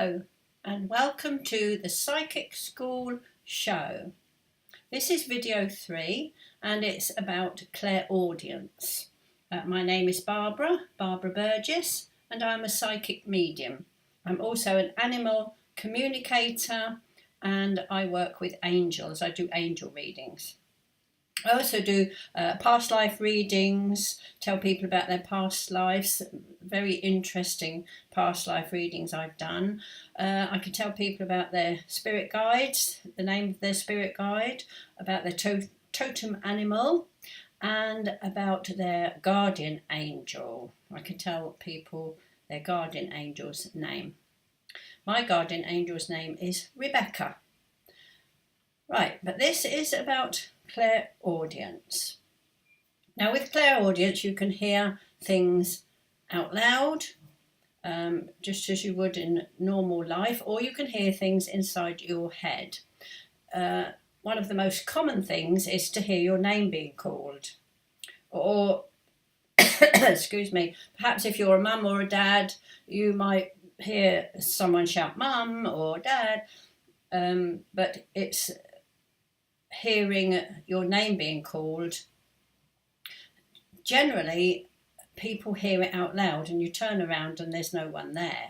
Hello and welcome to the Psychic School show. This is video 3 and it's about clairaudience. My name is Barbara Burgess, and I'm a psychic medium. I'm also an animal communicator and I work with angels. I do angel readings. I also do past life readings, tell people about their past lives, very interesting past life readings I've done. I can tell people about their spirit guides, the name of their spirit guide, about their totem animal, and about their guardian angel. I can tell people their guardian angel's name. My guardian angel's name is Rebecca. Right, but this is about clairaudience. Now with clairaudience you can hear things out loud, just as you would in normal life, or you can hear things inside your head. One of the most common things is to hear your name being called, or excuse me, perhaps if you're a mum or a dad you might hear someone shout mum or dad, but it's hearing your name being called. Generally people hear it out loud and you turn around and there's no one there.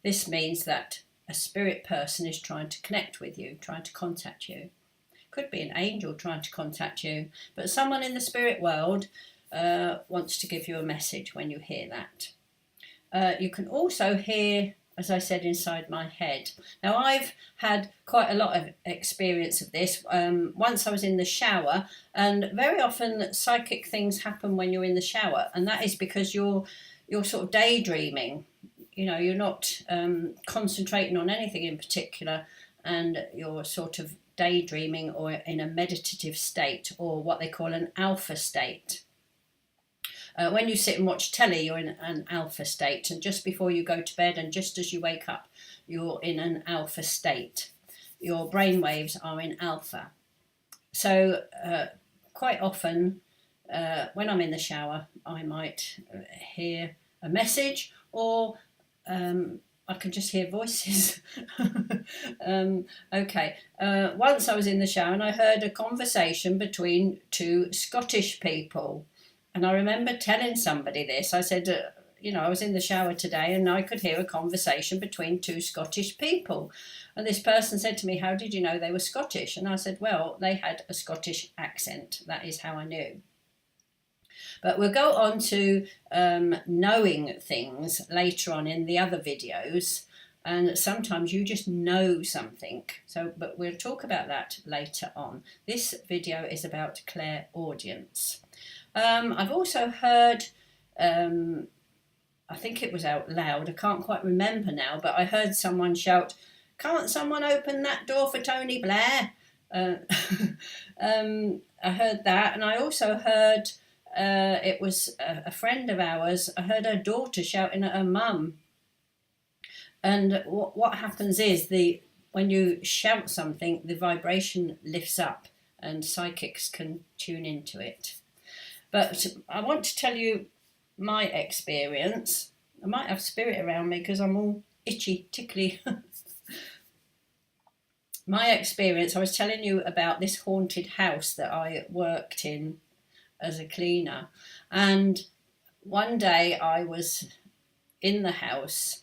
This means that a spirit person is trying to connect with you, trying to contact you. Could be an angel trying to contact you, but someone in the spirit world wants to give you a message when you hear that. You can also hear, as I said, inside my head. Now I've had quite a lot of experience of this. Once I was in the shower, and very often psychic things happen when you're in the shower, and that is because you're sort of daydreaming. You know, you're not concentrating on anything in particular, and you're sort of daydreaming or in a meditative state, or what they call an alpha state. When you sit and watch telly, you're in an alpha state, and just before you go to bed and just as you wake up, you're in an alpha state. Your brain waves are in alpha. So quite often when I'm in the shower, I might hear a message, or I can just hear voices. Okay. Once I was in the shower and I heard a conversation between two Scottish people. And I remember telling somebody this. I said, I was in the shower today and I could hear a conversation between two Scottish people. And this person said to me, how did you know they were Scottish? And I said, well, they had a Scottish accent. That is how I knew. But we'll go on to knowing things later on in the other videos. And sometimes you just know something. But we'll talk about that later on. This video is about clairaudience. I've also heard, I think it was out loud, I can't quite remember now, but I heard someone shout, can't someone open that door for Tony Blair? I heard that, and I also heard, it was a friend of ours, I heard her daughter shouting at her mum. And what happens is, when you shout something, the vibration lifts up and psychics can tune into it. But I want to tell you my experience. I might have spirit around me because I'm all itchy, tickly. My experience, I was telling you about this haunted house that I worked in as a cleaner. And one day I was in the house.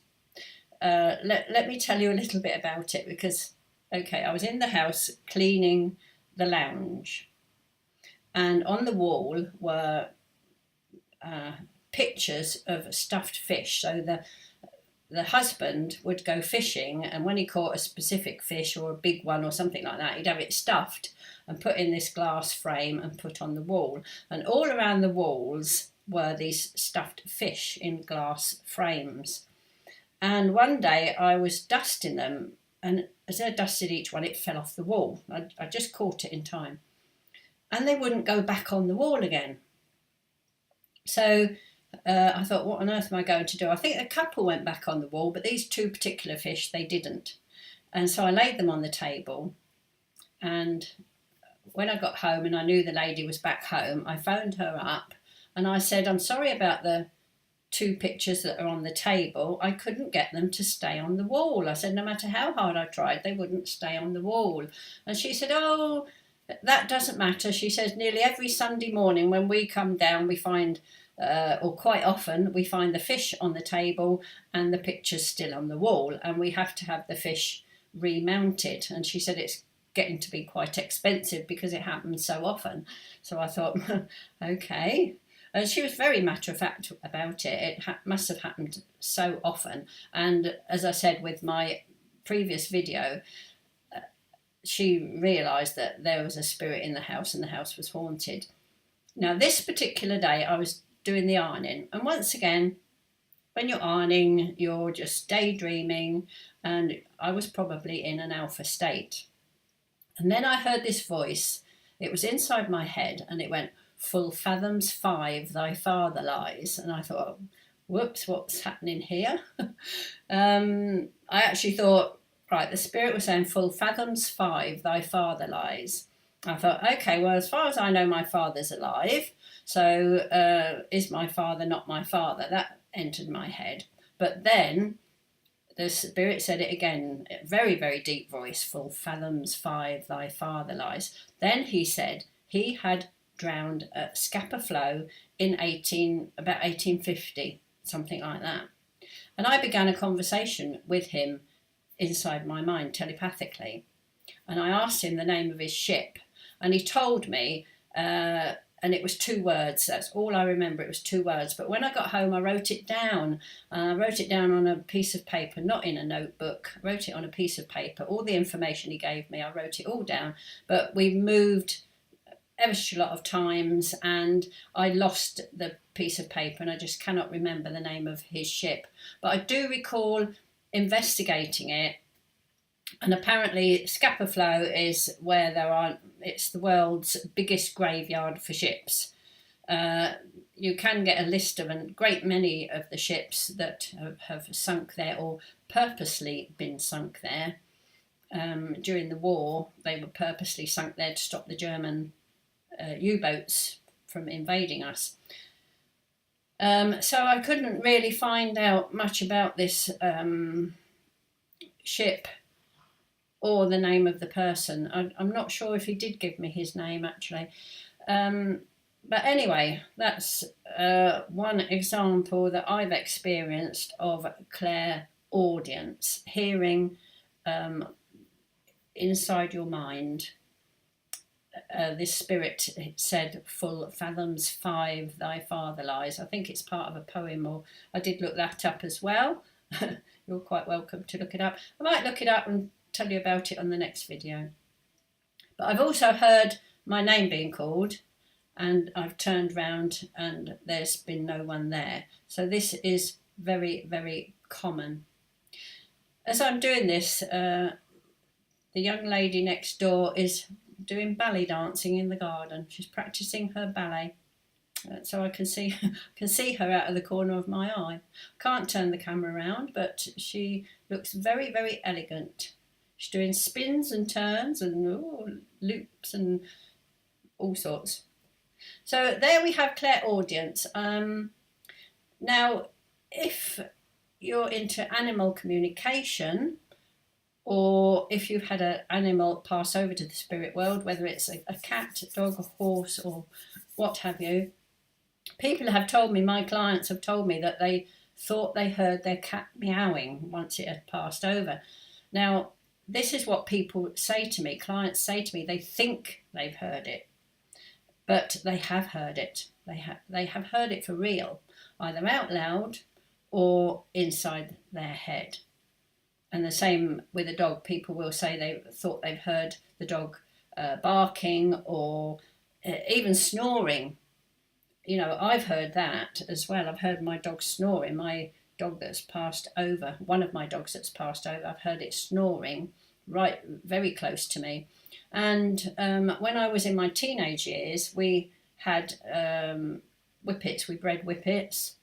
Let me tell you a little bit about it because, okay, I was in the house cleaning the lounge. And on the wall were pictures of stuffed fish. So the husband would go fishing, and when he caught a specific fish or a big one or something like that, he'd have it stuffed and put in this glass frame and put on the wall. And all around the walls were these stuffed fish in glass frames. And one day I was dusting them, and as I dusted each one, it fell off the wall. I just caught it in time. And they wouldn't go back on the wall again. So I thought, what on earth am I going to do? I think a couple went back on the wall, but these two particular fish, they didn't. And so I laid them on the table. And when I got home and I knew the lady was back home, I phoned her up and I said, I'm sorry about the two pictures that are on the table, I couldn't get them to stay on the wall. I said, no matter how hard I tried, they wouldn't stay on the wall. And she said, oh, that doesn't matter. She says, nearly every Sunday morning when we come down, we find, or quite often, we find the fish on the table and the pictures still on the wall, and we have to have the fish remounted. And she said it's getting to be quite expensive because it happens so often. So I thought, okay. And she was very matter of fact about it. It must have happened so often. And as I said with my previous video, she realised that there was a spirit in the house and the house was haunted. Now, this particular day, I was doing the ironing. And once again, when you're ironing, you're just daydreaming. And I was probably in an alpha state. And then I heard this voice. It was inside my head and it went, "Full fathoms 5, thy father lies." And I thought, whoops, what's happening here? I actually thought, right, the spirit was saying, "Full fathoms 5, thy father lies." I thought, okay, well, as far as I know, my father's alive. So is my father not my father? That entered my head. But then the spirit said it again, a very, very deep voice, "Full fathoms 5, thy father lies." Then he said he had drowned at Scapa Flow in about 1850, something like that. And I began a conversation with him inside my mind, telepathically. And I asked him the name of his ship. And he told me, and it was 2 words. That's all I remember. It was 2 words. But when I got home, I wrote it down. I wrote it down on a piece of paper, not in a notebook. I wrote it on a piece of paper. All the information he gave me, I wrote it all down. But we moved ever so lot of times and I lost the piece of paper and I just cannot remember the name of his ship. But I do recall investigating it, and apparently Scapa Flow is where it's the world's biggest graveyard for ships. You can get a list of a great many of the ships that have sunk there or purposely been sunk there. During the war, they were purposely sunk there to stop the German U-boats from invading us. So I couldn't really find out much about this ship or the name of the person. I'm not sure if he did give me his name, actually. But anyway, that's one example that I've experienced of clairaudience, hearing inside your mind. This spirit said, "Full fathoms 5, thy father lies." I think it's part of a poem, or I did look that up as well. You're quite welcome to look it up. I might look it up and tell you about it on the next video. But I've also heard my name being called, and I've turned round and there's been no one there. So this is very, very common. As I'm doing this, the young lady next door is doing ballet dancing in the garden. She's practicing her ballet. So I can see her out of the corner of my eye. Can't turn the camera around, but she looks very, very elegant. She's doing spins and turns and loops and all sorts. So there we have clairaudience. Now, if you're into animal communication, or if you've had an animal pass over to the spirit world, whether it's a cat, a dog, a horse, or what have you, people have told me, my clients have told me that they thought they heard their cat meowing once it had passed over. Now, this is what people say to me, clients say to me, they think they've heard it, but they have heard it. They have heard it for real, either out loud or inside their head. And the same with a dog. People will say they thought they've heard the dog barking or even snoring. You know, I've heard that as well. I've heard my dog snoring. My dog that's passed over, one of my dogs that's passed over, I've heard it snoring right very close to me. And when I was in my teenage years, we had whippets. We bred whippets.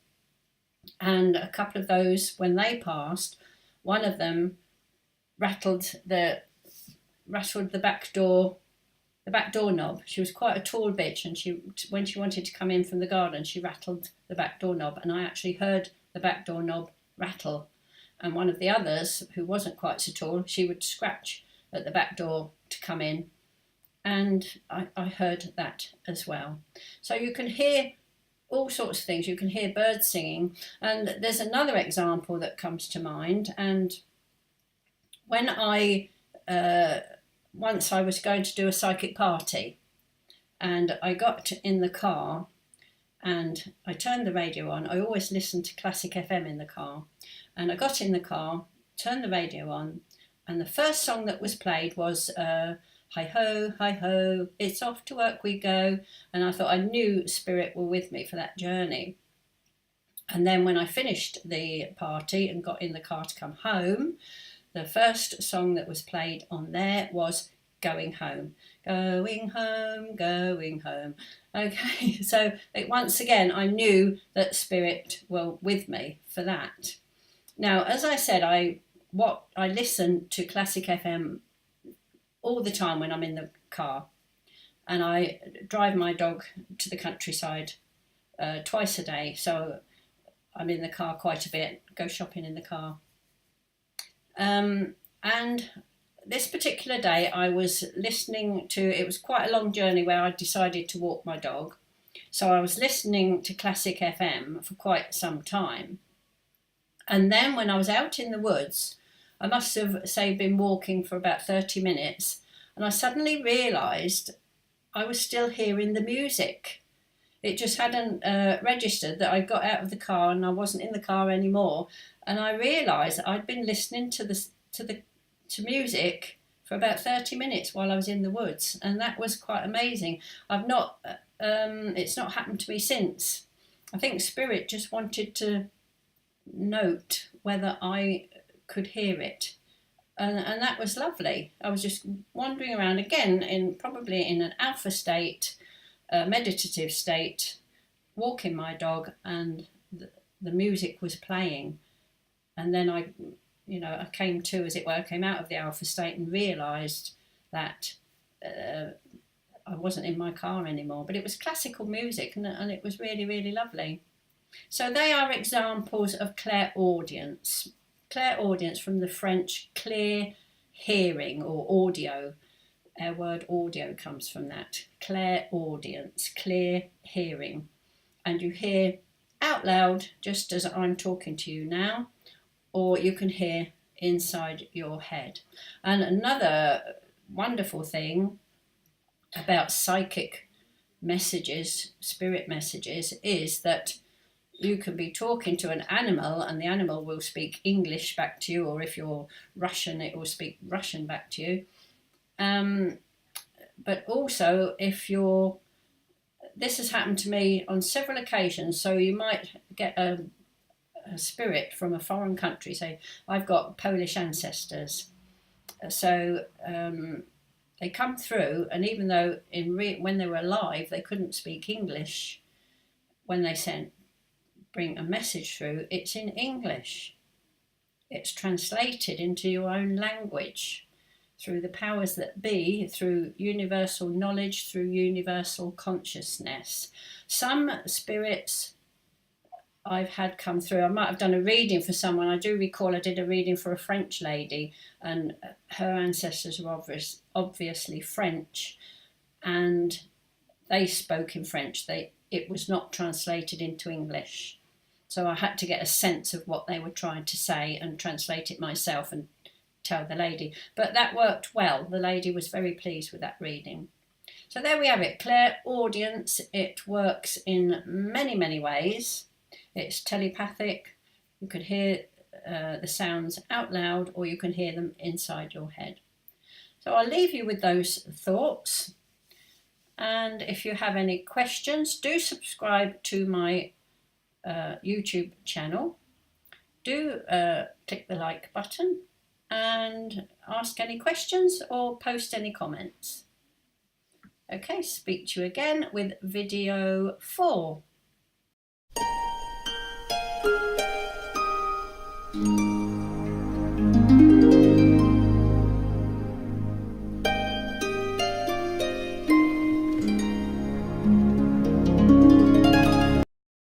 And a couple of those, when they passed, one of them rattled the back door the back door knob. She was quite a tall bitch, and when she wanted to come in from the garden, she rattled the back door knob, and I actually heard the back door knob rattle. And one of the others, who wasn't quite so tall, she would scratch at the back door to come in, and I heard that as well. So you can hear all sorts of things. You can hear birds singing, and there's another example that comes to mind. And when once I was going to do a psychic party, and I got in the car and I turned the radio on. I always listen to classic FM in the car, and I got in the car, turned the radio on, and the first song that was played was hi ho, it's off to work we go. And I thought, I knew Spirit were with me for that journey. And then when I finished the party and got in the car to come home, the first song that was played on there was Going Home. Going home, going home. Okay, so once again, I knew that Spirit were with me for that. Now, as I said, I listen to classic FM all the time when I'm in the car, and I drive my dog to the countryside twice a day, so I'm in the car quite a bit, go shopping in the car. And this particular day I was listening to, it was quite a long journey where I decided to walk my dog, so I was listening to classic FM for quite some time. And then when I was out in the woods, I must have, say, been walking for about 30 minutes, and I suddenly realised I was still hearing the music. It just hadn't registered that I got out of the car and I wasn't in the car anymore. And I realised I'd been listening to music for about 30 minutes while I was in the woods, and that was quite amazing. It's not happened to me since. I think Spirit just wanted to note whether I could hear it, and that was lovely. I was just wandering around again, probably in an alpha state, a meditative state, walking my dog, and the music was playing. And then I came to, as it were, came out of the alpha state and realised that I wasn't in my car anymore, but it was classical music, and it was really, really lovely. So they are examples of clairaudience. Clairaudience from the French clear hearing or audio. Our word audio comes from that. Clairaudience, clear hearing. And you hear out loud, just as I'm talking to you now, or you can hear inside your head. And another wonderful thing about psychic messages, spirit messages, is that you can be talking to an animal and the animal will speak English back to you, or if you're Russian, it will speak Russian back to you. But also, this has happened to me on several occasions, so you might get a spirit from a foreign country. Say, I've got Polish ancestors, so they come through, and even though when they were alive they couldn't speak English, when they bring a message through, it's in English. It's translated into your own language through the powers that be, through universal knowledge, through universal consciousness. Some spirits I've had come through, I might have done a reading for someone. I do recall I did a reading for a French lady, and her ancestors were obviously French, and they spoke in French. It was not translated into English. So I had to get a sense of what they were trying to say and translate it myself and tell the lady. But that worked well. The lady was very pleased with that reading. So there we have it, clairaudience. It works in many, many ways. It's telepathic. You can hear the sounds out loud, or you can hear them inside your head. So I'll leave you with those thoughts. And if you have any questions, do subscribe to my YouTube channel. Do click the like button and ask any questions or post any comments. Okay, speak to you again with video 4.